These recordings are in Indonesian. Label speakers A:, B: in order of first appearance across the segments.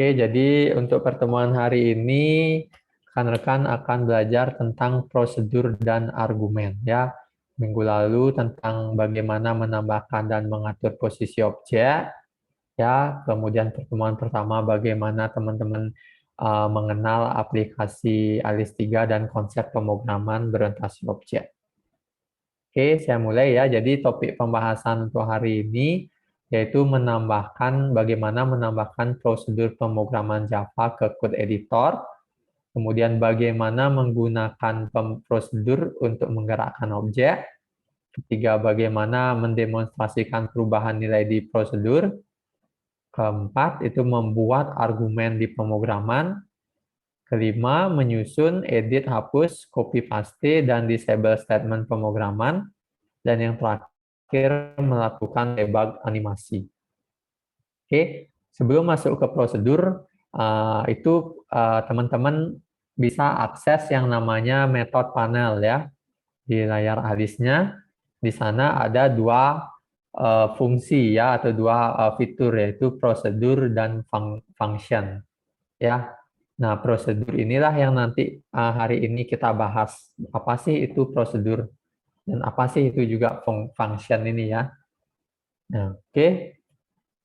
A: Oke, jadi untuk pertemuan hari ini rekan-rekan akan belajar tentang prosedur dan argumen ya. Minggu lalu tentang bagaimana menambahkan dan mengatur posisi objek ya. Kemudian pertemuan pertama bagaimana teman-teman mengenal aplikasi ALIS 3 dan konsep pemrograman berorientasi objek. Oke, saya mulai ya. Jadi topik pembahasan untuk hari ini yaitu bagaimana menambahkan prosedur pemrograman Java ke code editor, kemudian bagaimana menggunakan prosedur untuk menggerakkan objek, ketiga bagaimana mendemonstrasikan perubahan nilai di prosedur, keempat itu membuat argumen di pemrograman, kelima menyusun, edit, hapus, copy paste, dan disable statement pemrograman, dan yang terakhir melakukan debug animasi. Oke, sebelum masuk ke prosedur, teman-teman bisa akses yang namanya method panel ya di layar alisnya. Di sana ada dua fungsi ya atau dua fitur yaitu prosedur dan function ya. Nah, prosedur inilah yang nanti hari ini kita bahas. Apa sih itu prosedur dan apa sih itu juga function ini ya. Nah, oke.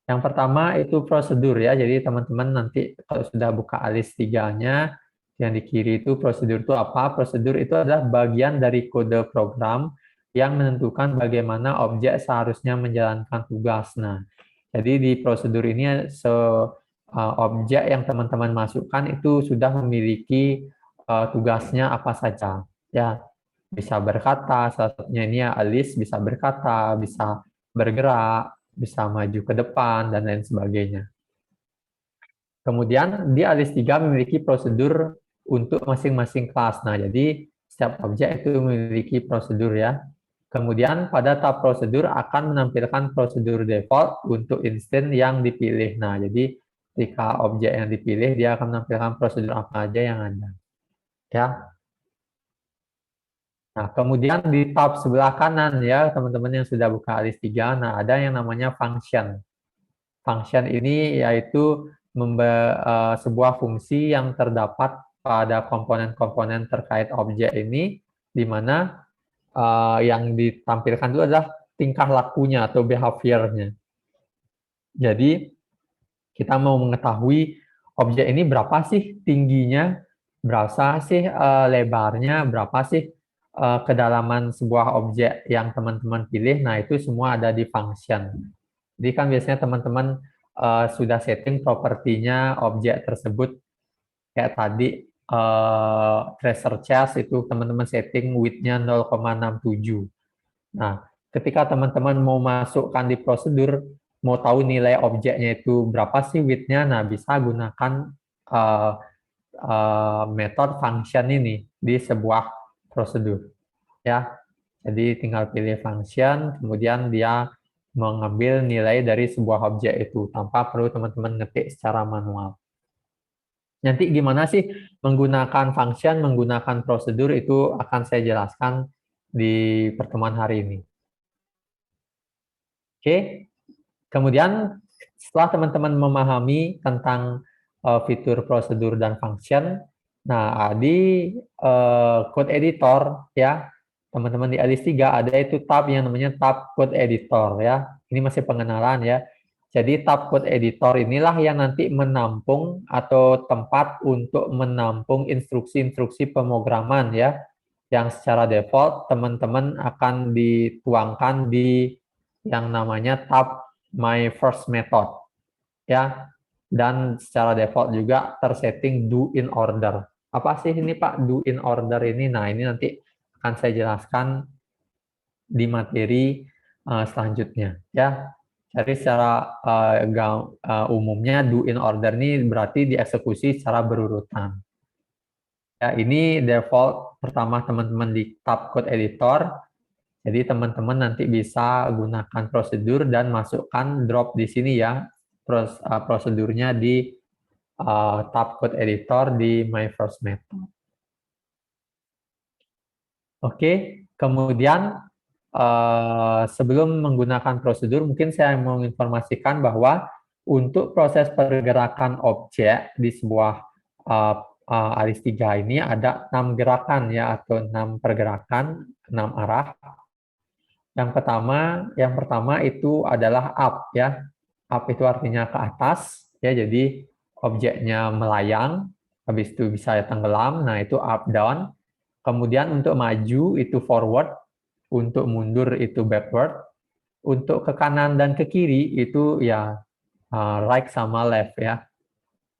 A: Yang pertama itu prosedur ya. Jadi teman-teman nanti kalau sudah buka alis 3-nya, yang di kiri itu prosedur itu apa? Prosedur itu adalah bagian dari kode program yang menentukan bagaimana objek seharusnya menjalankan tugas. Nah, jadi di prosedur ini objek yang teman-teman masukkan itu sudah memiliki tugasnya apa saja. Ya, bisa berkata, salah satunya ini ya alis bisa berkata, bisa bergerak, bisa maju ke depan, dan lain sebagainya. Kemudian di ALIS 3 memiliki prosedur untuk masing-masing kelas. Nah, jadi setiap objek itu memiliki prosedur ya. Kemudian pada tab prosedur akan menampilkan prosedur default untuk instance yang dipilih. Nah, jadi ketika objek yang dipilih, dia akan menampilkan prosedur apa aja yang ada. Ya. Nah, kemudian di tab sebelah kanan ya, teman-teman yang sudah buka ALIS 3, nah ada yang namanya function. Function ini yaitu sebuah fungsi yang terdapat pada komponen-komponen terkait objek ini, di mana yang ditampilkan itu adalah tingkah lakunya atau behavior-nya. Jadi, kita mau mengetahui objek ini berapa sih tingginya, berapa sih lebarnya, berapa sih kedalaman sebuah objek yang teman-teman pilih. Nah, itu semua ada di function. Jadi kan biasanya teman-teman sudah setting propertinya objek tersebut kayak tadi treasure chest itu teman-teman setting width-nya 0,67. Nah, ketika teman-teman mau masukkan di prosedur, mau tahu nilai objeknya itu berapa sih width-nya, nah bisa gunakan uh, metode function ini di sebuah prosedur. Ya, jadi tinggal pilih function, kemudian dia mengambil nilai dari sebuah objek itu tanpa perlu teman-teman ngetik secara manual. Nanti gimana sih menggunakan function, menggunakan prosedur itu akan saya jelaskan di pertemuan hari ini. Oke, kemudian setelah teman-teman memahami tentang fitur prosedur dan function, nah di code editor ya, teman-teman di ALIS 3 ada itu tab yang namanya tab code editor ya. Ini masih pengenalan ya. Jadi tab code editor inilah yang nanti menampung atau tempat untuk menampung instruksi-instruksi pemrograman ya, yang secara default teman-teman akan dituangkan di yang namanya tab My First Method ya, dan secara default juga tersetting do in order. Apa sih ini Pak do in order ini? Nah, ini nanti akan saya jelaskan di materi selanjutnya ya. Jadi secara umumnya do in order ini berarti dieksekusi secara berurutan. Ya, ini default pertama teman-teman di tab code editor. Jadi teman-teman nanti bisa gunakan prosedur dan masukkan drop di sini ya prosedurnya di tab code editor di My First Method. Oke, kemudian sebelum menggunakan prosedur, mungkin saya mau menginformasikan bahwa untuk proses pergerakan objek di sebuah ALIS 3 ini ada 6 gerakan ya, atau 6 pergerakan, 6 arah. Yang pertama itu adalah up ya. Up itu artinya ke atas ya, jadi objeknya melayang, habis itu bisa tenggelam, nah itu up down. Kemudian untuk maju itu forward, untuk mundur itu backward, untuk ke kanan dan ke kiri itu ya right sama left ya.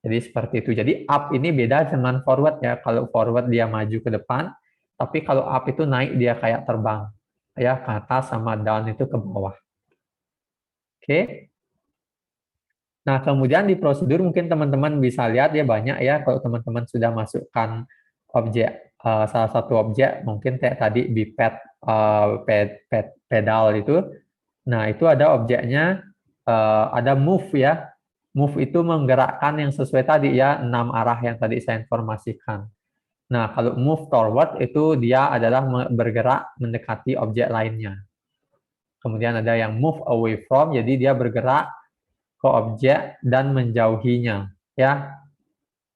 A: Jadi seperti itu. Jadi up ini beda dengan forward ya. Kalau forward dia maju ke depan, tapi kalau up itu naik, dia kayak terbang ya, ke atas, sama down itu ke bawah. Oke. Nah, kemudian di prosedur mungkin teman-teman bisa lihat ya, banyak ya kalau teman-teman sudah masukkan objek, salah satu objek mungkin kayak tadi biped, pedal itu. Nah, itu ada objeknya, ada move ya. Move itu menggerakkan yang sesuai tadi ya, 6 arah yang tadi saya informasikan. Nah, kalau move forward itu dia adalah bergerak mendekati objek lainnya. Kemudian ada yang move away from, jadi dia bergerak ke objek dan menjauhinya, ya.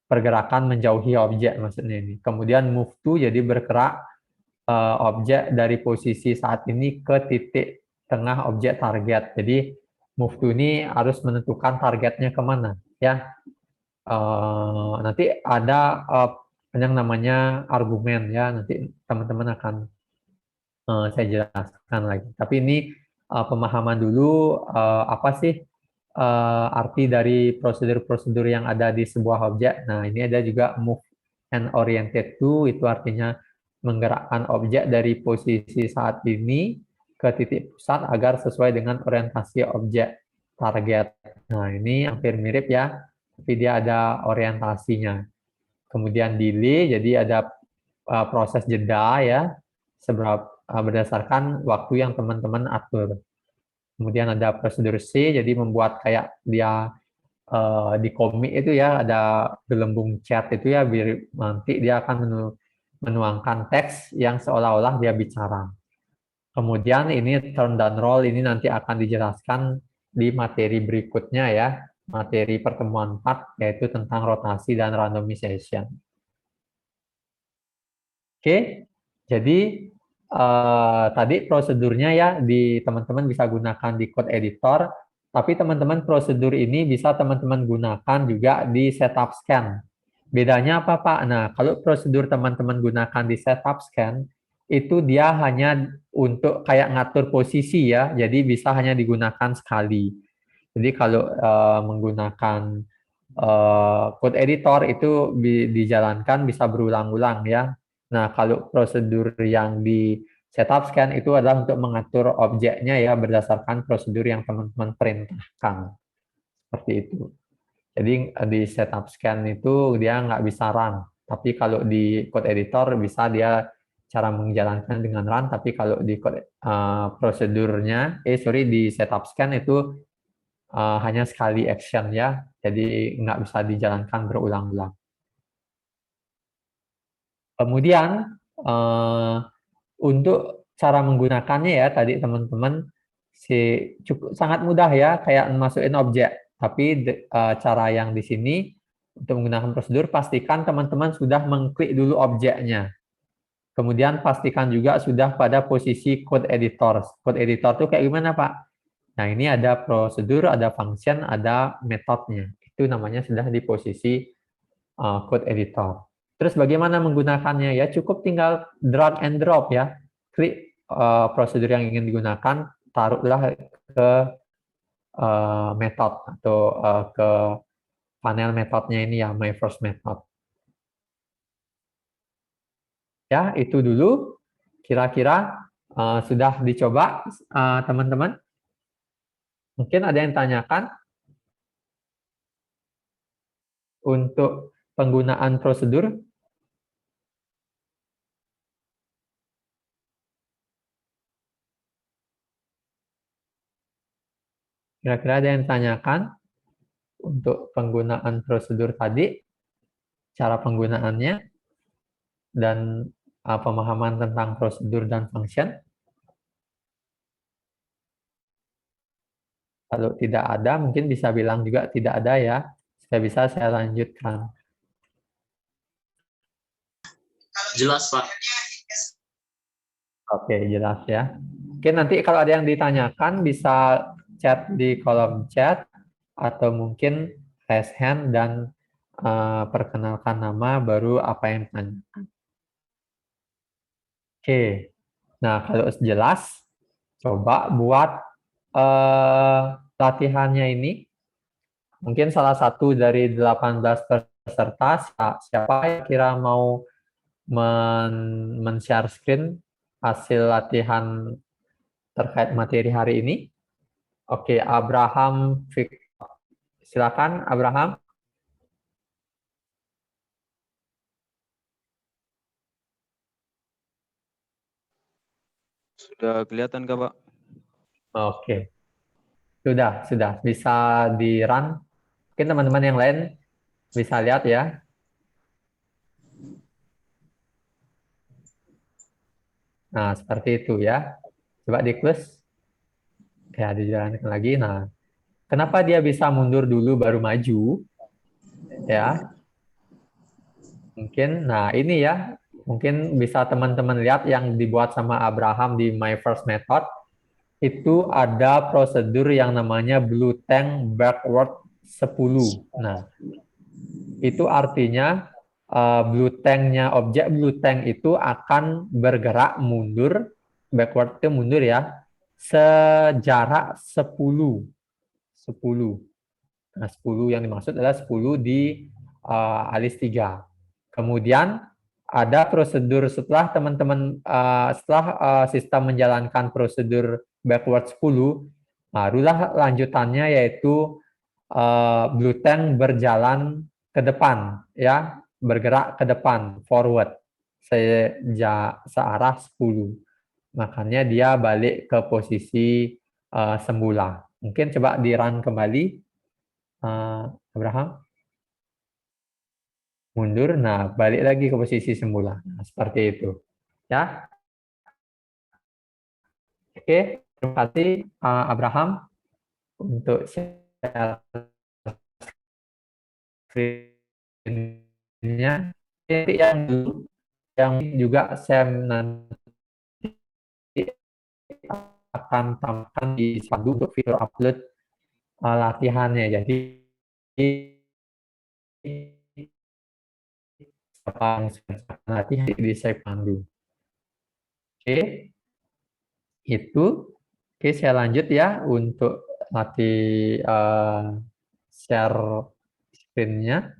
A: Pergerakan menjauhi objek maksudnya ini. Kemudian move to, jadi bergerak objek dari posisi saat ini ke titik tengah objek target. Jadi move to ini harus menentukan targetnya kemana, ya. Nanti ada yang namanya argumen ya, nanti teman-teman akan saya jelaskan lagi. Tapi ini pemahaman dulu apa sih arti dari prosedur-prosedur yang ada di sebuah objek. Nah, ini ada juga move and oriented to, itu artinya menggerakkan objek dari posisi saat ini ke titik pusat agar sesuai dengan orientasi objek target. Nah, ini hampir mirip ya, tapi dia ada orientasinya. Kemudian delay, jadi ada proses jeda ya, berdasarkan waktu yang teman-teman atur. Kemudian ada prosedur C, jadi membuat kayak dia di komik itu ya, ada gelembung chat itu ya, biar nanti dia akan menuangkan teks yang seolah-olah dia bicara. Kemudian ini turn dan roll, ini nanti akan dijelaskan di materi berikutnya ya, materi pertemuan 4, yaitu tentang rotasi dan randomization. Oke, jadi tadi prosedurnya ya, di teman-teman bisa gunakan di code editor, tapi teman-teman prosedur ini bisa teman-teman gunakan juga di setup scan. Bedanya apa Pak? Nah, kalau prosedur teman-teman gunakan di setup scan, itu dia hanya untuk kayak ngatur posisi ya, jadi bisa hanya digunakan sekali. Jadi kalau menggunakan code editor itu dijalankan bisa berulang-ulang ya. Nah, kalau prosedur yang di setup scan itu adalah untuk mengatur objeknya ya, berdasarkan prosedur yang teman-teman perintahkan. Seperti itu. Jadi di setup scan itu dia nggak bisa run. Tapi kalau di code editor bisa dia cara menjalankan dengan run. Tapi kalau di prosedurnya, di setup scan itu hanya sekali action ya. Jadi nggak bisa dijalankan berulang-ulang. Kemudian untuk cara menggunakannya ya, tadi teman-teman cukup sangat mudah ya, kayak masukin objek. Tapi cara yang di sini untuk menggunakan prosedur, pastikan teman-teman sudah mengklik dulu objeknya. Kemudian pastikan juga sudah pada posisi code editor. Code editor itu kayak gimana Pak? Nah, ini ada prosedur, ada function, ada metodenya. Itu namanya sudah di posisi code editor. Terus bagaimana menggunakannya ya? Cukup tinggal drag and drop ya. Klik prosedur yang ingin digunakan, taruhlah ke method atau ke panel metodenya ini ya, my first method. Ya, itu dulu. Kira-kira sudah dicoba teman-teman? Mungkin ada yang tanyakan untuk penggunaan prosedur? Kira-kira ada yang tanyakan untuk penggunaan prosedur tadi, cara penggunaannya, dan pemahaman tentang prosedur dan function? Kalau tidak ada, mungkin bisa bilang juga tidak ada ya. Supaya bisa saya lanjutkan.
B: Jelas, Pak.
A: Oke, jelas ya. Oke, nanti kalau ada yang ditanyakan bisa chat di kolom chat atau mungkin raise hand dan perkenalkan nama baru apa yang ditanyakan. Oke, nah kalau jelas, coba buat latihannya ini. Mungkin salah satu dari 18 peserta, siapa kira mau men-share screen hasil latihan terkait materi hari ini? Oke, Abraham, silakan Abraham.
C: Sudah kelihatan Kak, Pak?
A: Oke, sudah bisa di run. Mungkin teman-teman yang lain bisa lihat ya. Nah, seperti itu ya. Coba di close. Ya, dijalankan lagi. Nah, kenapa dia bisa mundur dulu baru maju? Ya, mungkin. Nah, ini ya. Mungkin bisa teman-teman lihat yang dibuat sama Abraham di My First Method. Itu ada prosedur yang namanya Blue Tank Backward 10. Nah, itu artinya blue tank-nya, objek blue tank itu akan bergerak mundur, backward itu mundur ya, sejarak 10. 10. Nah, 10 yang dimaksud adalah 10 di alis 3. Kemudian ada prosedur setelah teman-teman setelah sistem menjalankan prosedur backward 10, barulah lanjutannya yaitu blue tank berjalan ke depan ya, bergerak ke depan forward searah 10. Makanya dia balik ke posisi semula. Mungkin coba di run kembali Abraham. Mundur, nah balik lagi ke posisi semula. Nah, seperti itu. Ya. Oke, terima kasih Abraham untuk share screen-nya. Yang juga saya nanti akan tambahkan di Spandu untuk fitur upload latihannya. Jadi apa yang sudah latihan di Spandu. Oke, itu. Oke, saya lanjut ya untuk latih share screen-nya.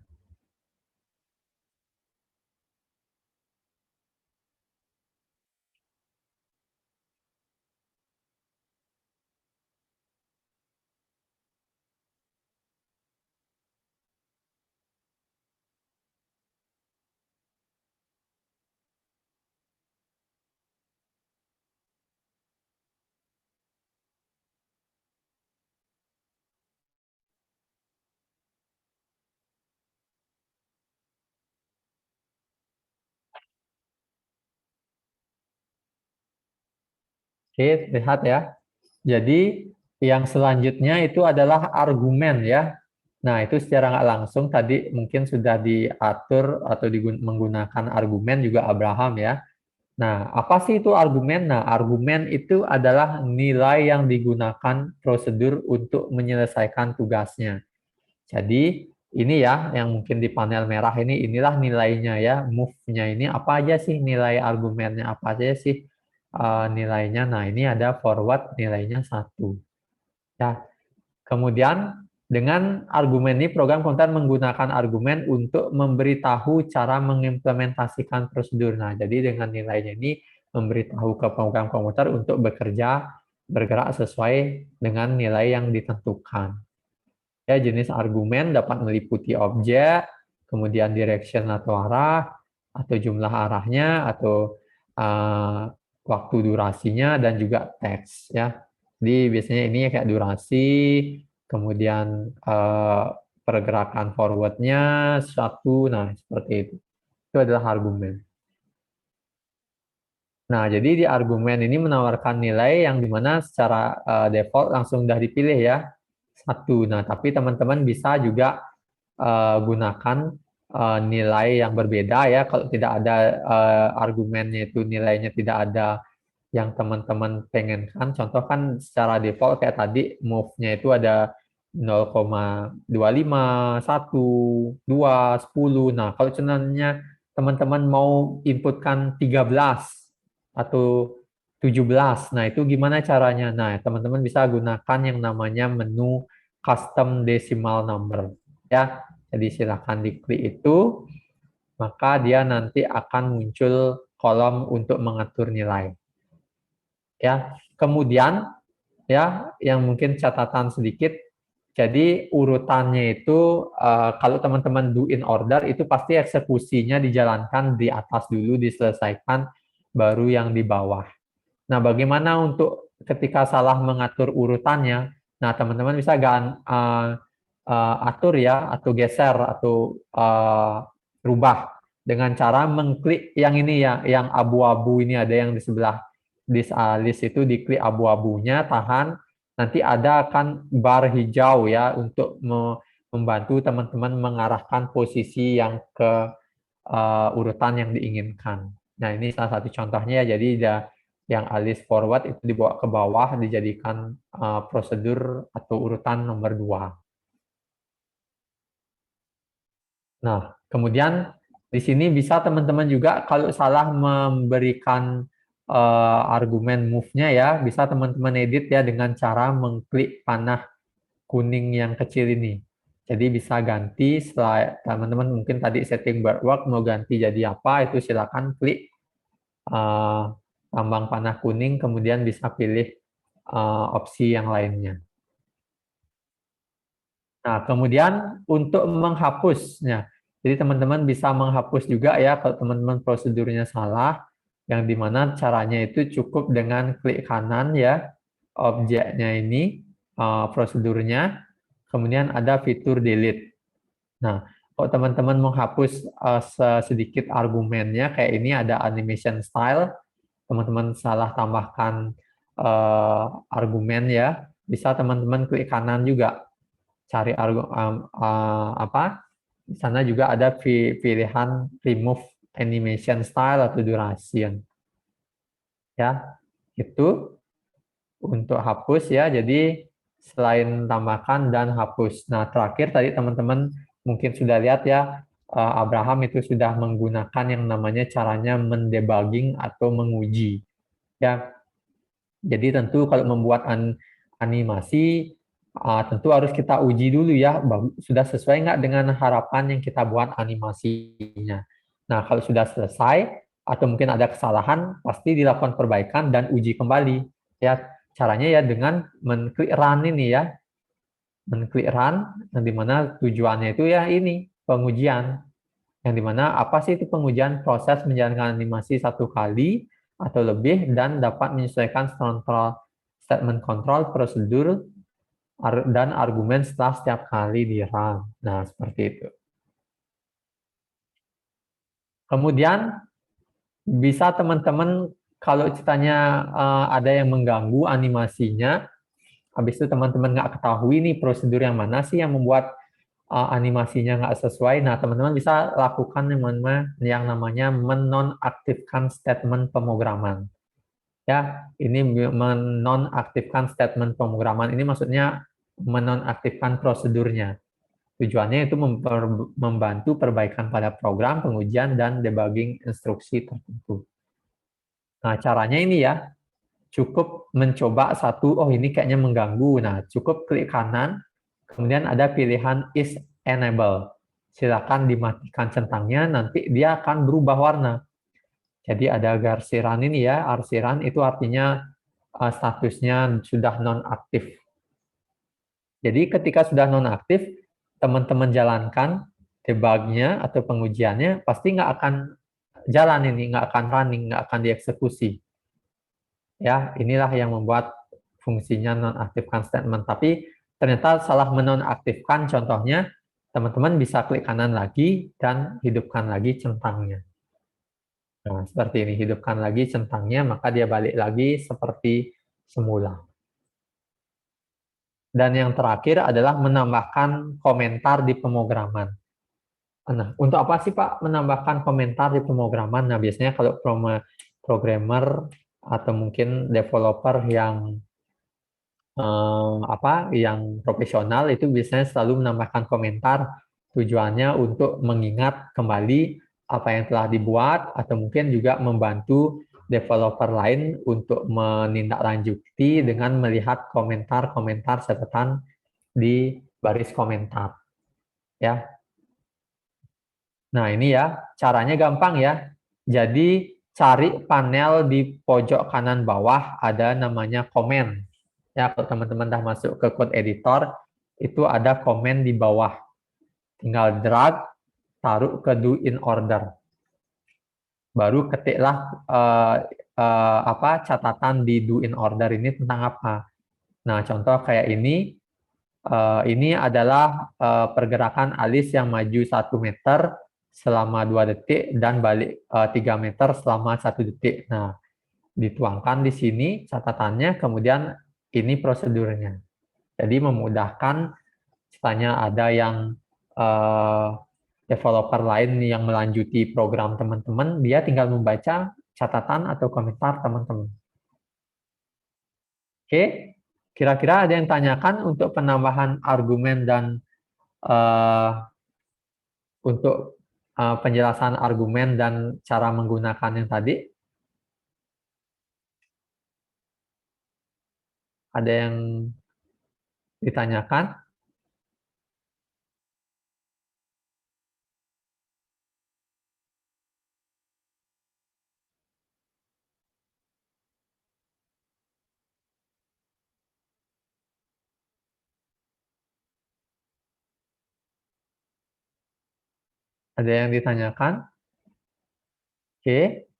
A: Oke, lihat ya. Jadi yang selanjutnya itu adalah argumen ya. Nah, itu secara nggak langsung tadi mungkin sudah diatur atau menggunakan argumen juga Abraham ya. Nah, apa sih itu argumen? Nah, argumen itu adalah nilai yang digunakan prosedur untuk menyelesaikan tugasnya. Jadi, ini ya yang mungkin di panel merah ini, inilah nilainya ya, move-nya ini apa aja sih nilai argumennya, apa aja sih nilainya. Nah, ini ada forward nilainya 1. Ya, kemudian dengan argumen ini, program komputer menggunakan argumen untuk memberitahu cara mengimplementasikan prosedur. Nah, jadi dengan nilainya ini memberitahu ke program komputer untuk bergerak sesuai dengan nilai yang ditentukan. Ya, jenis argumen dapat meliputi objek, kemudian direction atau arah, atau jumlah arahnya, atau waktu durasinya, dan juga teks. Ya, jadi biasanya ini kayak durasi, kemudian pergerakan forwardnya satu, nah seperti itu. Itu adalah argumen. Nah, jadi di argumen ini menawarkan nilai yang dimana secara default langsung sudah dipilih ya. Nah, tapi teman-teman bisa juga gunakan nilai yang berbeda ya. Kalau tidak ada argumennya itu nilainya tidak ada yang teman-teman pengenkan. Contoh kan secara default kayak tadi move-nya itu ada 0,25, 1, 2, 10. Nah, kalau sebenarnya teman-teman mau inputkan 13 atau 17, nah itu gimana caranya? Nah, teman-teman bisa gunakan yang namanya menu custom decimal number. Ya, jadi silakan diklik itu, maka dia nanti akan muncul kolom untuk mengatur nilai. Ya, kemudian ya yang mungkin catatan sedikit, jadi urutannya itu kalau teman-teman do in order itu pasti eksekusinya dijalankan di atas dulu, diselesaikan, baru yang di bawah. Nah, bagaimana untuk ketika salah mengatur urutannya? Nah, teman-teman bisa atur ya, atau geser, atau rubah dengan cara mengklik yang ini ya, yang abu-abu ini, ada yang di sebelah this list itu, diklik abu-abunya, tahan, nanti ada akan bar hijau ya untuk membantu teman-teman mengarahkan posisi yang ke urutan yang diinginkan. Nah, ini salah satu contohnya ya. Jadi yang alis forward itu dibawa ke bawah, dijadikan prosedur atau urutan nomor 2. Nah, kemudian di sini bisa teman-teman juga kalau salah memberikan argumen move-nya ya, bisa teman-teman edit ya dengan cara mengklik panah kuning yang kecil ini. Jadi bisa ganti setelah teman-teman mungkin tadi setting bird mau ganti jadi apa, itu silakan klik tambang panah kuning, kemudian bisa pilih opsi yang lainnya. Nah, kemudian untuk menghapusnya, jadi teman-teman bisa menghapus juga ya kalau teman-teman prosedurnya salah, yang dimana caranya itu cukup dengan klik kanan ya, objeknya ini, prosedurnya, kemudian ada fitur delete. Nah, kalau teman-teman menghapus sedikit argumennya, kayak ini ada animation style, teman-teman salah tambahkan argumen ya, bisa teman-teman klik kanan juga, cari apa, di sana juga ada pilihan remove animation style atau duration ya. Itu untuk hapus ya, jadi selain tambahkan dan hapus. Nah, terakhir tadi teman-teman mungkin sudah lihat ya, Abraham itu sudah menggunakan yang namanya caranya mendebugging atau menguji ya. Jadi tentu kalau membuat animasi, tentu harus kita uji dulu ya, sudah sesuai nggak dengan harapan yang kita buat animasinya. Nah, kalau sudah selesai, atau mungkin ada kesalahan, pasti dilakukan perbaikan dan uji kembali. Ya, caranya ya dengan menklik run ini ya, menklik run, yang dimana tujuannya itu ya ini, pengujian. Yang dimana apa sih itu pengujian? Proses menjalankan animasi satu kali atau lebih dan dapat menyesuaikan statement control, prosedur, dan argumen setelah setiap kali di run. Nah, seperti itu. Kemudian bisa teman-teman kalau ceritanya ada yang mengganggu animasinya, habis itu teman-teman nggak ketahui nih prosedur yang mana sih yang membuat animasinya nggak sesuai. Nah, teman-teman bisa lakukan yang namanya menonaktifkan statement pemrograman. Ya, ini menonaktifkan statement pemrograman. Ini maksudnya menonaktifkan prosedurnya. Tujuannya itu membantu perbaikan pada program, pengujian, dan debugging instruksi tertentu. Nah, caranya ini ya, cukup mencoba satu, oh ini kayaknya mengganggu. Nah, cukup klik kanan, kemudian ada pilihan is enable. Silakan dimatikan centangnya, nanti dia akan berubah warna. Jadi ada garsiran ini ya, arsiran itu artinya statusnya sudah nonaktif. Jadi ketika sudah nonaktif, teman-teman jalankan debugnya atau pengujiannya, pasti nggak akan jalan ini, nggak akan running, nggak akan dieksekusi. Ya, inilah yang membuat fungsinya nonaktifkan statement. Tapi ternyata salah menonaktifkan, contohnya teman-teman bisa klik kanan lagi dan hidupkan lagi centangnya. Nah, seperti ini, hidupkan lagi centangnya, maka dia balik lagi seperti semula. Dan yang terakhir adalah menambahkan komentar di pemrograman. Nah, untuk apa sih Pak menambahkan komentar di pemrograman? Nah, biasanya kalau programmer atau mungkin developer yang yang profesional itu biasanya selalu menambahkan komentar, tujuannya untuk mengingat kembali apa yang telah dibuat atau mungkin juga membantu developer lain untuk menindaklanjuti dengan melihat komentar-komentar catatan di baris komentar ya. Nah, ini ya caranya gampang ya. Jadi cari panel di pojok kanan bawah ada namanya komen. Ya, kalau teman-teman dah masuk ke code editor, itu ada komen di bawah. Tinggal drag, taruh ke do in order. Baru ketiklah catatan di do in order ini tentang apa. Nah, contoh kayak ini adalah pergerakan alis yang maju 1 meter selama 2 detik dan balik 3 meter selama 1 detik. Nah, dituangkan di sini catatannya, kemudian ini prosedurnya. Jadi memudahkan, misalnya ada yang developer lain yang melanjuti program teman-teman, dia tinggal membaca catatan atau komentar teman-teman. Oke, kira-kira ada yang tanyakan untuk penambahan argumen dan untuk penjelasan argumen dan cara menggunakan yang tadi? Ada yang ditanyakan? Ada yang ditanyakan? Oke,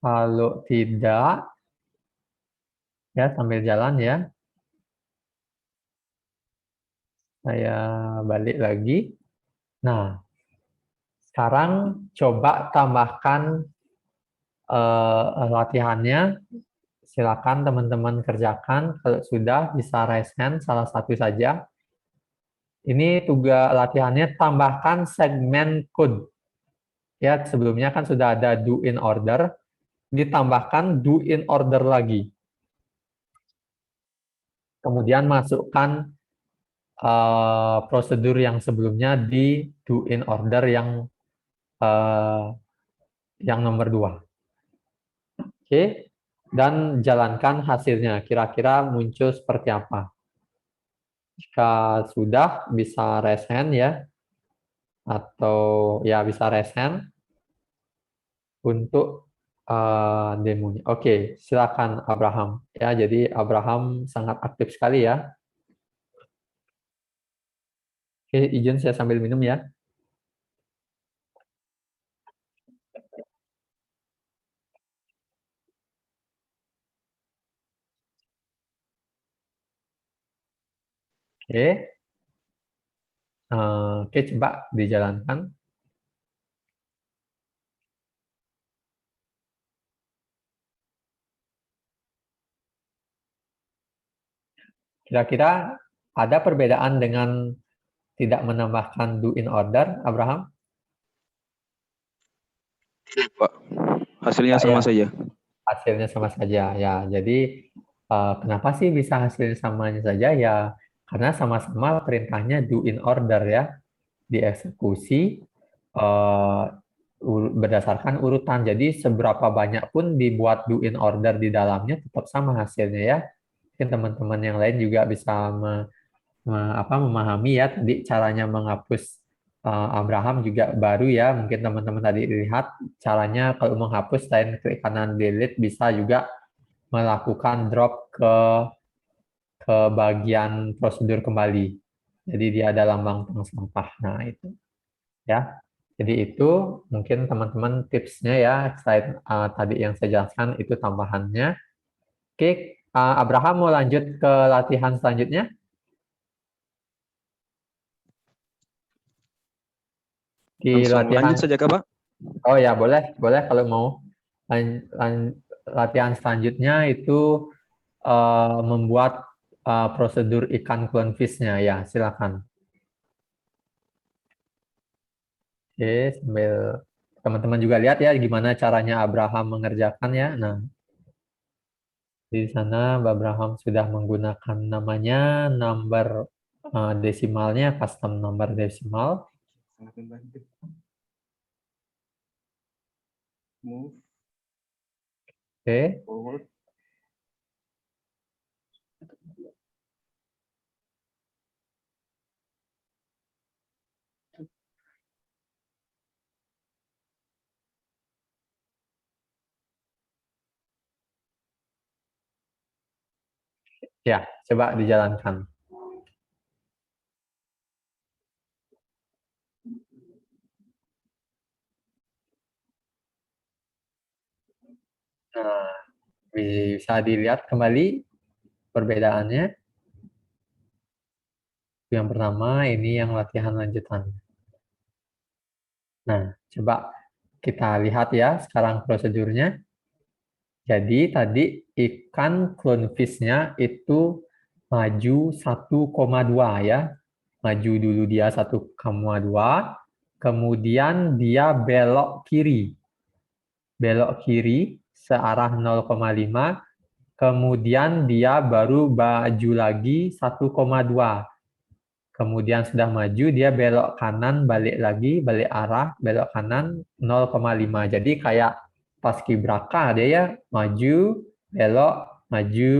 A: kalau tidak, ya sambil jalan ya. Saya balik lagi. Nah, sekarang coba tambahkan latihannya. Silakan teman-teman kerjakan. Kalau sudah, bisa raise hand salah satu saja. Ini tugas latihannya, tambahkan segmen code. Ya, sebelumnya kan sudah ada do in order, ditambahkan do in order lagi. Kemudian masukkan prosedur yang sebelumnya di do in order yang nomor 2. Oke, dan jalankan hasilnya. Kira-kira muncul seperti apa? Jika sudah, bisa raise hand ya, atau ya bisa raise hand untuk demonya. Oke, silakan Abraham. Ya, jadi Abraham sangat aktif sekali ya. Oke, izin saya sambil minum ya. Oke, oke coba dijalankan. Kira-kira ada perbedaan dengan tidak menambahkan do in order, Abraham?
C: Pak, hasilnya sama saja.
A: Hasilnya sama saja ya. Jadi kenapa sih bisa hasilnya samanya saja ya? Karena sama-sama perintahnya do in order ya, dieksekusi berdasarkan urutan. Jadi seberapa banyak pun dibuat do in order di dalamnya tetap sama hasilnya ya. Mungkin teman-teman yang lain juga bisa memahami ya tadi caranya menghapus Abraham juga baru ya. Mungkin teman-teman tadi lihat caranya kalau menghapus selain klik kanan delete bisa juga melakukan drop ke bagian prosedur kembali. Jadi dia ada lambang tong sampah. Nah, itu ya. Jadi itu mungkin teman-teman tipsnya ya, selain tadi yang saya jelaskan itu tambahannya. Oke, Abraham mau lanjut ke latihan selanjutnya?
C: Langsung lanjut saja Kak, Pak?
A: Oh ya, boleh kalau mau. Latihan selanjutnya itu membuat prosedur ikan clownfish-nya ya, silakan. Oke, sambil teman-teman juga lihat ya gimana caranya Abraham mengerjakan ya. Nah, di sana Abraham sudah menggunakan namanya number desimalnya, custom number desimal.
C: Sangat membantu. Move
A: Oke,
C: forward.
A: ya coba dijalankan. Nah, bisa dilihat kembali perbedaannya. Yang pertama ini yang latihan lanjutan. Nah, coba kita lihat ya sekarang prosedurnya. Jadi tadi ikan clownfish-nya itu maju 1,2 ya. Maju dulu dia 1,2, kemudian dia belok kiri. Belok kiri searah 0,5, kemudian dia baru maju lagi 1,2. Kemudian sudah maju, dia belok kanan, balik lagi, balik arah, belok kanan 0,5. Jadi kayak paskibraka dia ya, maju, maju,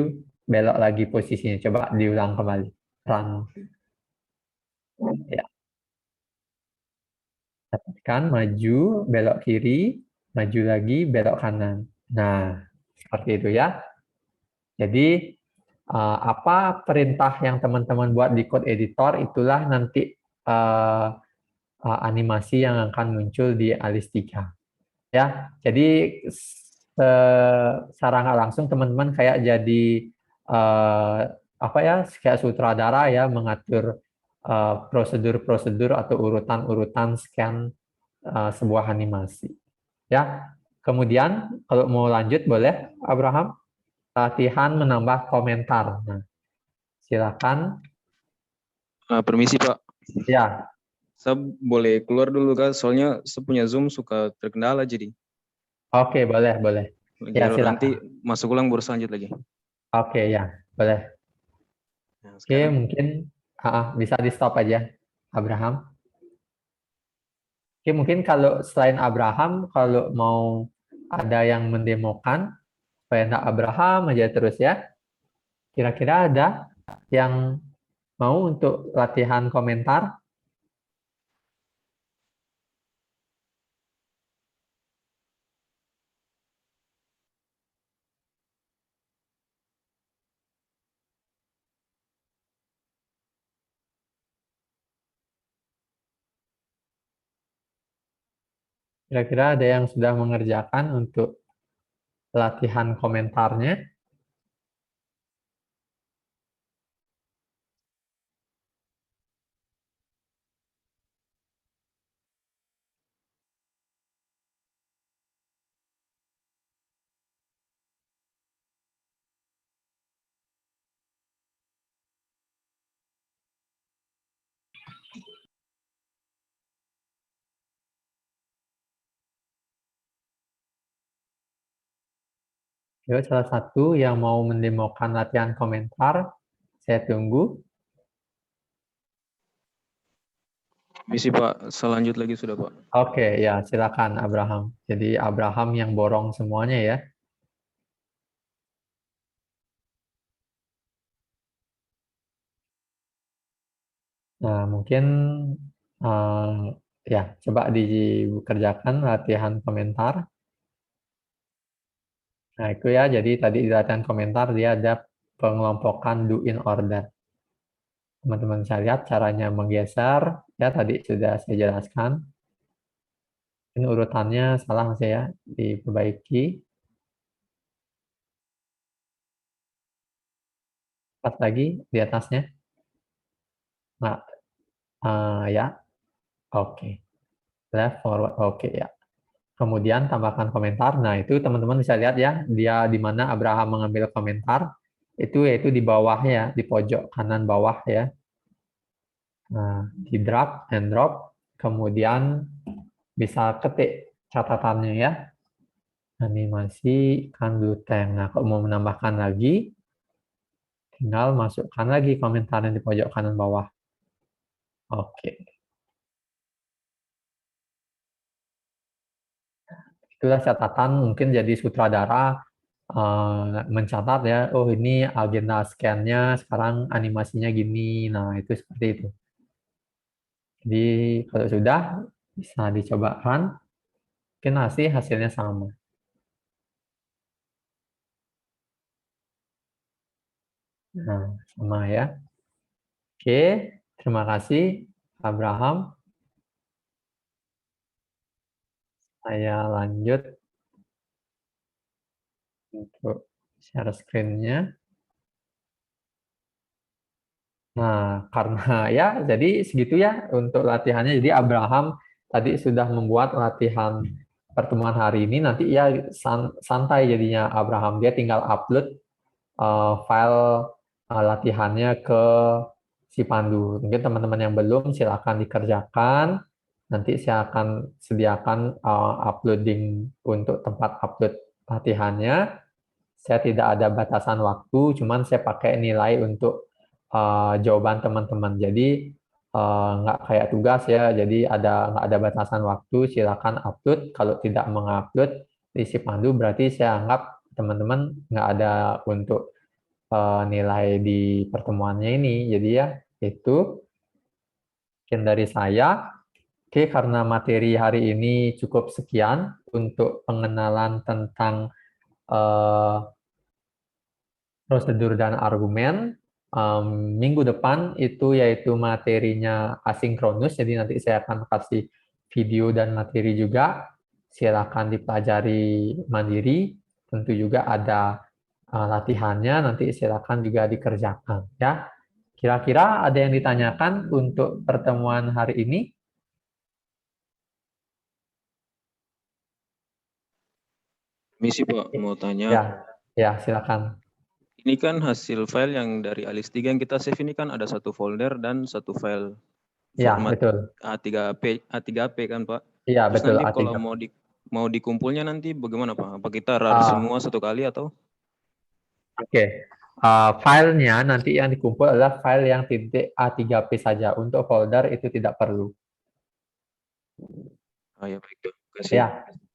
A: belok lagi posisinya. Coba diulang kembali. Run. Ya, dapatkan, maju, belok kiri, maju lagi, belok kanan. Nah, seperti itu ya. Jadi, apa perintah yang teman-teman buat di code editor, itulah nanti animasi yang akan muncul di Alis 3. Ya, jadi secara nggak langsung teman-teman kayak jadi apa ya, kayak sutradara ya, mengatur prosedur-prosedur atau urutan-urutan scan sebuah animasi. Ya, kemudian kalau mau lanjut boleh, Abraham, latihan menambah komentar. Nah, silakan.
C: Permisi Pak,
A: Ya,
C: saya boleh keluar dulu kan? Soalnya saya punya Zoom suka terkendala jadi.
A: oke, boleh, boleh.
C: Lagi
A: Ya,
C: error, nanti
A: silakan.
C: masuk ulang baru lanjut lagi.
A: Oke, ya, boleh.
C: Nah,
A: Oke,
C: sekarang
A: mungkin bisa di stop aja, Abraham. Oke, mungkin kalau selain Abraham, kalau mau ada yang mendemokan, supaya enggak Abraham aja terus ya. Kira-kira ada yang mau untuk latihan komentar? Kira-kira ada yang sudah mengerjakan untuk latihan komentarnya? Yuk, salah satu yang mau mendemokan latihan komentar, saya tunggu.
C: misi Pak, saya lanjut lagi sudah Pak.
A: Oke, ya silakan Abraham. Jadi Abraham yang borong semuanya ya. Nah, mungkin eh, ya coba dikerjakan latihan komentar. Nah, itu ya. Jadi tadi di latihan komentar dia ada pengelompokan do in order. Teman-teman bisa lihat caranya menggeser. Ya, tadi sudah saya jelaskan. Ini urutannya salah saya diperbaiki. Pas lagi di atasnya. Nah, ya, oke. Left, forward, oke ya. Kemudian tambahkan komentar. Nah, itu teman-teman bisa lihat ya, dia di mana Abraham mengambil komentar. itu yaitu di bawah ya, di pojok kanan bawah ya. Nah, di drag and drop, kemudian bisa ketik catatannya ya. Animasi Kanduteng. Nah, kalau mau menambahkan lagi, tinggal masukkan lagi komentarnya di pojok kanan bawah. Oke. Itulah catatan mungkin jadi sutradara mencatat ya, oh ini agenda scan-nya, sekarang animasinya gini. Nah, itu seperti itu. Jadi kalau sudah bisa dicoba run, mungkin hasilnya sama. Nah, sama ya. Oke, terima kasih Abraham. Saya lanjut untuk share screen-nya. Nah, karena ya, jadi segitu ya untuk latihannya. Jadi Abraham tadi sudah membuat latihan pertemuan hari ini. Nanti ya santai jadinya Abraham. Dia tinggal upload file latihannya ke si Pandu. Mungkin teman-teman yang belum silakan dikerjakan. Nanti saya akan sediakan uploading untuk tempat upload latihannya. Saya tidak ada batasan waktu, cuman saya pakai nilai untuk jawaban teman-teman. Jadi nggak kayak tugas ya, jadi nggak ada batasan waktu, silakan upload. Kalau tidak mengupload di si Pandu, berarti saya anggap teman-teman nggak ada untuk nilai di pertemuannya ini. Jadi ya, itu mungkin dari saya. Oke, karena materi hari ini cukup sekian untuk pengenalan tentang eh, prosedur dan argumen. Minggu depan itu yaitu materinya asinkronus, jadi nanti saya akan kasih video dan materi juga. Silakan dipelajari mandiri. Tentu juga ada latihannya, nanti silakan juga dikerjakan ya. Kira-kira ada yang ditanyakan untuk pertemuan hari ini?
C: Misi Pak, mau tanya.
A: Ya, ya silakan.
C: Ini kan hasil file yang dari Alis3 yang kita save ini kan ada satu folder dan satu file
A: Ya,
C: format
A: betul.
C: A3P kan Pak.
A: Iya,
C: Terus
A: betul
C: nanti kalau
A: A3.
C: mau dikumpulnya nanti bagaimana Pak? Apa kita rar
A: Uh,
C: semua satu kali atau?
A: Oke, filenya nanti yang dikumpul adalah file yang .a3p saja. Untuk folder itu tidak perlu.
C: Ah ya baik Pak. Kasih.
A: Ya,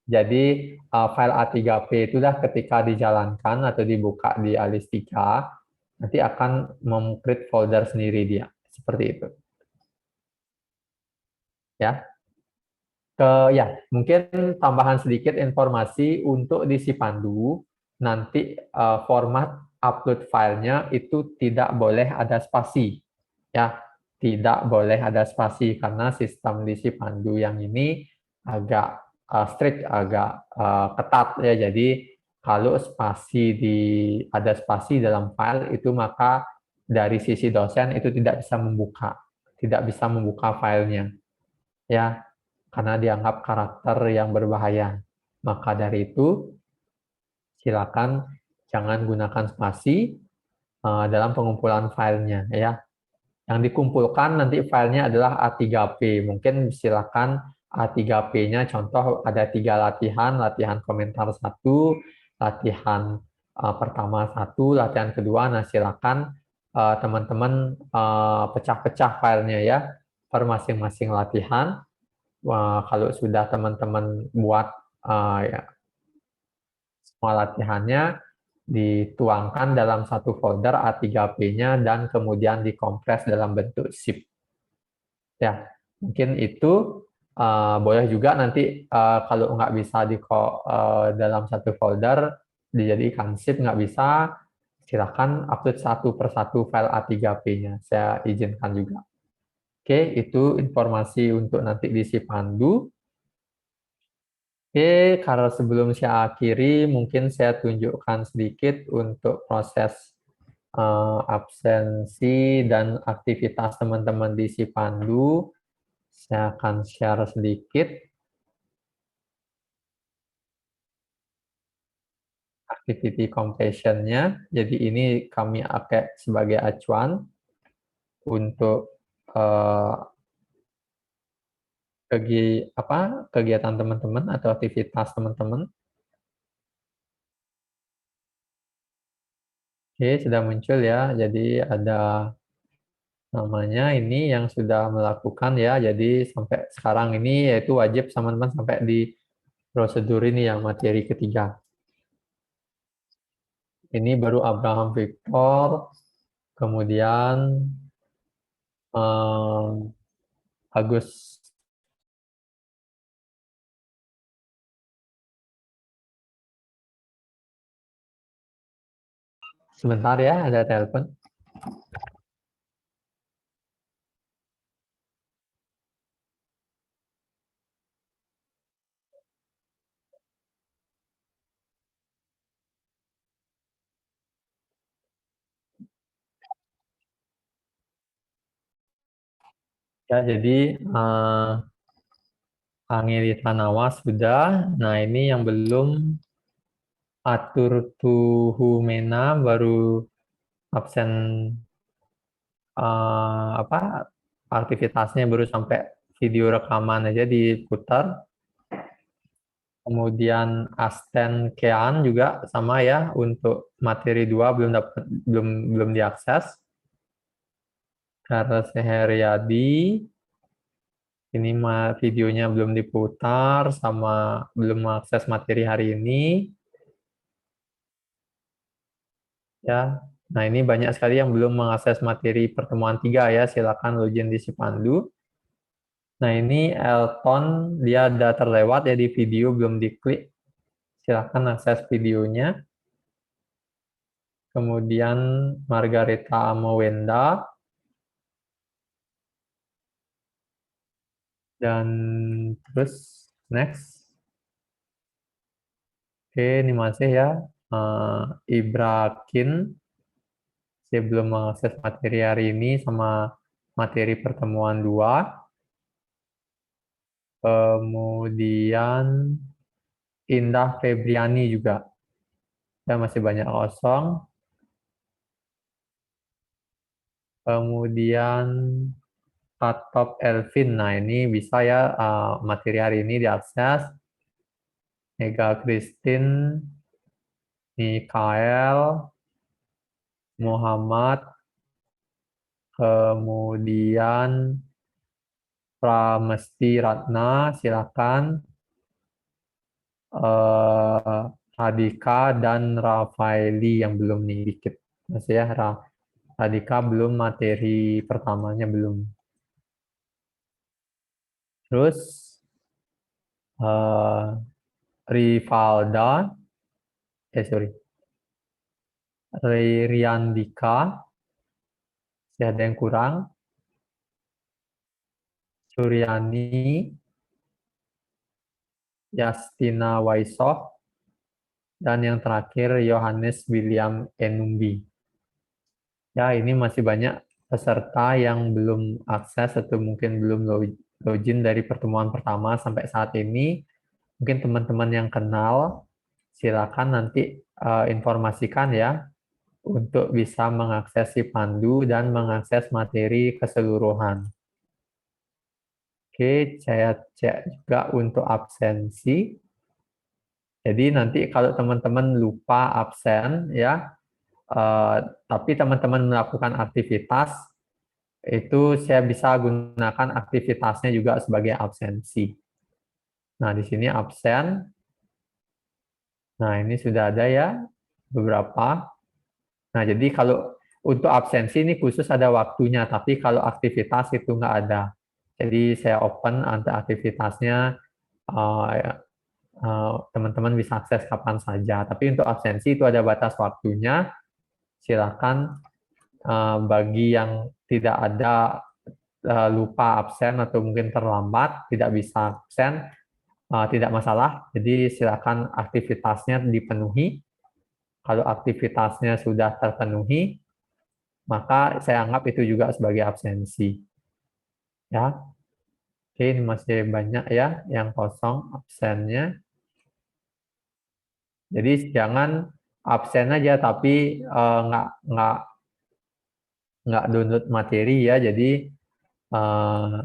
A: jadi file A3P itulah ketika dijalankan atau dibuka di Alis 3, nanti akan mem-create folder sendiri dia. Seperti itu. Ya, ya, mungkin tambahan sedikit informasi untuk di si Pandu, nanti format upload filenya itu tidak boleh ada spasi. Ya, tidak boleh ada spasi karena sistem di si Pandu yang ini agak strict, agak ketat ya. Jadi kalau ada spasi dalam file itu maka dari sisi dosen itu tidak bisa membuka filenya. Ya, karena dianggap karakter yang berbahaya. Maka dari itu, silakan jangan gunakan spasi dalam pengumpulan filenya. Ya, yang dikumpulkan nanti filenya adalah A3P. Mungkin silakan A3P-nya contoh ada 3 latihan, latihan komentar 1, latihan pertama 1, latihan kedua. Nah, silakan teman-teman pecah-pecah filenya ya per masing-masing latihan. Kalau sudah teman-teman buat ya, semua latihannya dituangkan dalam satu folder A3P-nya dan kemudian dikompres dalam bentuk zip. Ya, mungkin itu boleh juga nanti kalau nggak bisa dalam satu folder dijadikan zip nggak bisa, silakan upload satu persatu file A3P-nya. Saya izinkan juga. Oke, itu informasi untuk nanti di si Pandu. Oke, karena sebelum saya akhiri, mungkin saya tunjukkan sedikit untuk proses absensi dan aktivitas teman-teman di si Pandu. Saya akan share sedikit. activity completion-nya. Jadi ini kami pakai sebagai acuan untuk kegiatan teman-teman atau aktivitas teman-teman. Oke, sudah muncul ya. Jadi ada namanya ini yang sudah melakukan ya. Jadi sampai sekarang ini yaitu wajib teman-teman sampai di prosedur ini yang materi ketiga. Ini baru Abraham Victor, kemudian Agus. Sebentar ya, ada telepon. Ya, jadi Angeli Tanawa sudah. Nah, ini yang belum atur tuhumena baru absen aktivitasnya baru sampai video rekaman aja diputar. Kemudian Asten Kean juga sama ya, untuk materi 2 belum diakses. Karena Seheriadi ini videonya belum diputar sama belum mengakses materi hari ini. Ya. Nah, ini banyak sekali yang belum mengakses materi pertemuan 3 ya. Silakan login di Sipandu. Nah, ini Elton dia ada terlewat ya di video, belum diklik. Silakan akses videonya. Kemudian Margareta Amawenda. Dan terus next. Oke, ini masih ya. Ibrakin. Saya belum mengakses materi hari ini sama materi pertemuan 2. Kemudian Indah Febriani juga. Ya, masih banyak kosong. Kemudian Katop Elvin. Nah, ini bisa ya materi hari ini diakses. Ega Christine, Mikael, Muhammad, kemudian Pramesti Ratna, silakan. Radika dan Rafaeli yang belum nih dikit. Masih ya, Radika belum, materi pertamanya belum. Terus Rivalda, Riandika, ada yang kurang. Suryani, Yastina Waisoh, dan yang terakhir Yohanes William Enumbi. Ya, ini masih banyak peserta yang belum akses atau mungkin belum login dari pertemuan pertama sampai saat ini. Mungkin teman-teman yang kenal, silakan nanti informasikan ya untuk bisa mengakses Sipandu dan mengakses materi keseluruhan. Oke, saya cek juga untuk absensi. Jadi nanti kalau teman-teman lupa absen ya, tapi teman-teman melakukan aktivitas, itu saya bisa gunakan aktivitasnya juga sebagai absensi. Nah, di sini absen. Nah, ini sudah ada ya beberapa. Nah, jadi kalau untuk absensi ini khusus ada waktunya, tapi kalau aktivitas itu nggak ada. Jadi saya open untuk aktivitasnya, teman-teman bisa akses kapan saja. Tapi untuk absensi itu ada batas waktunya. Silakan bagi yang tidak ada lupa absen atau mungkin terlambat, tidak bisa absen, tidak masalah. Jadi silakan aktivitasnya dipenuhi. Kalau aktivitasnya sudah terpenuhi, maka saya anggap itu juga sebagai absensi. Ya, oke, ini masih banyak ya yang kosong absennya. Jadi jangan absen aja tapi nggak download materi ya, jadi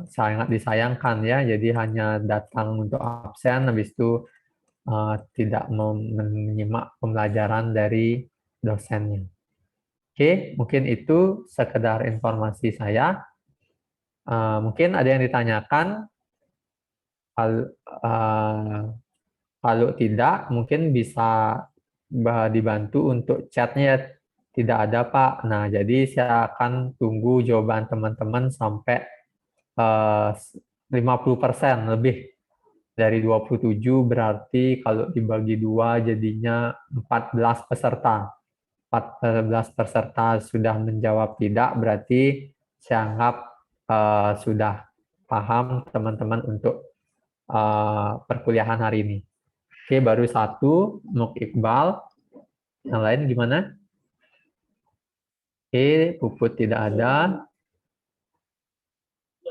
A: sangat disayangkan ya. Jadi hanya datang untuk absen, habis itu tidak menyimak pembelajaran dari dosennya. Oke, mungkin itu sekedar informasi saya. Mungkin ada yang ditanyakan. Kalau tidak, mungkin bisa dibantu untuk chatnya. Tidak ada, Pak. Nah, jadi saya akan tunggu jawaban teman-teman sampai 50% lebih dari 27, berarti kalau dibagi dua jadinya 14 peserta. 14 peserta sudah menjawab tidak, berarti saya anggap sudah paham teman-teman untuk perkuliahan hari ini. Oke, baru satu, Muk Iqbal. Yang lain gimana? Oke, Puput tidak ada.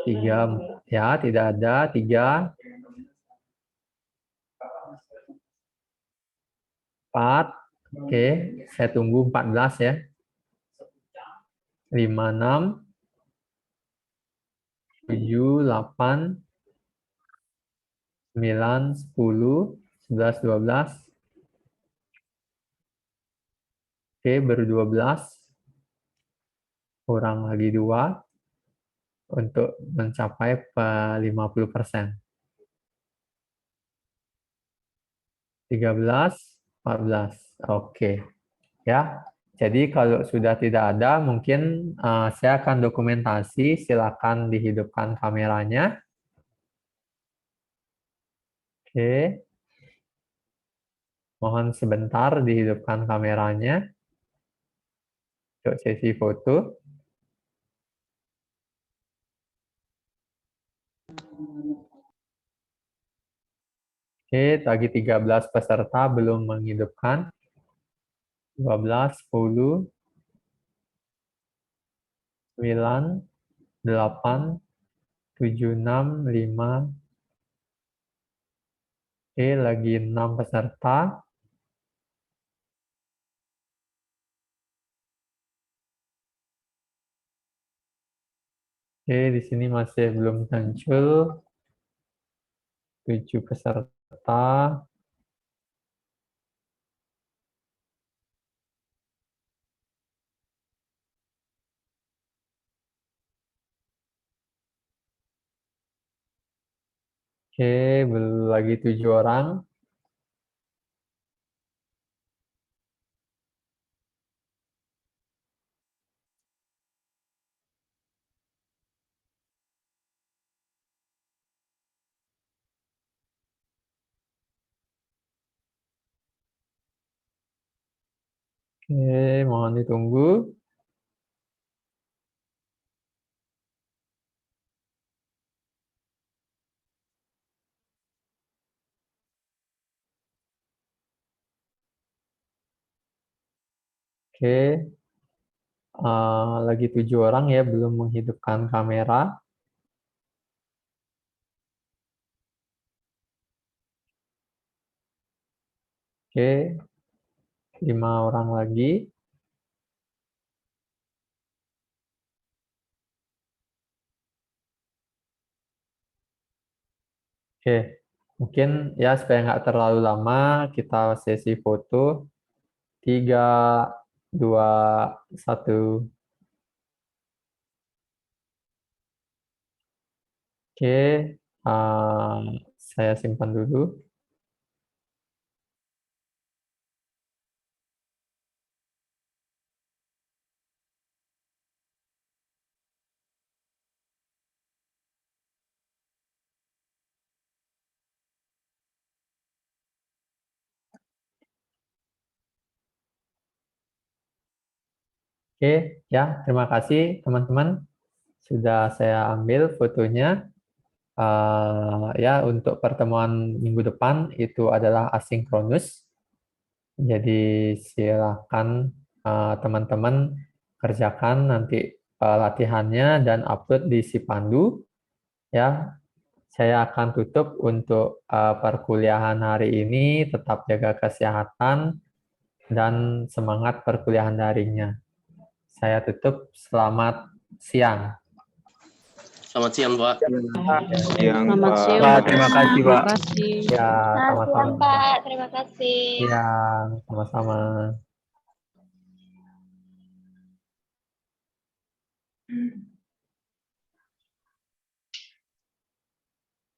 A: 3, ya, tidak ada. 3, 4. Oke, saya tunggu 14 ya. 5, 6, 7, 8, 9, 10, 11, 12. Oke, baru 12. Kurang lagi 2 untuk mencapai 50%. 13, 14. Oke. Ya. Jadi kalau sudah tidak ada, mungkin saya akan dokumentasi. Silakan dihidupkan kameranya. Oke. Mohon sebentar dihidupkan kameranya untuk sesi foto. Oke, lagi 13 peserta belum menghidupkan. 12, 10, 9, 8, 7, 6, 5. Oke, lagi 6 peserta. Oke, di sini masih belum muncul. 7 peserta. Oke, belum lagi 7 orang. Oke, mohon ditunggu. Oke, lagi 7 orang ya, belum menghidupkan kamera. Oke, 5 orang lagi. Oke, mungkin ya supaya nggak terlalu lama, kita sesi foto. 3, 2, 1. Oke, saya simpan dulu. Oke, ya, terima kasih teman-teman. Sudah saya ambil fotonya. Ya, untuk pertemuan minggu depan itu adalah asinkronus. Jadi silakan teman-teman kerjakan nanti latihannya dan upload di Sipandu. Ya, saya akan tutup untuk perkuliahan hari ini. Tetap jaga kesehatan. dan semangat perkuliahan daringnya. Saya tutup, selamat siang.
B: Selamat siang, Pak.
C: Yang
D: Selamat siang,
A: Pak,
D: Pak.
A: terima kasih, Pak.
D: Terima kasih.
A: Ya,
E: Selamat siang,
A: sama-sama.
E: Pak. Terima kasih.
A: Ya, sama-sama.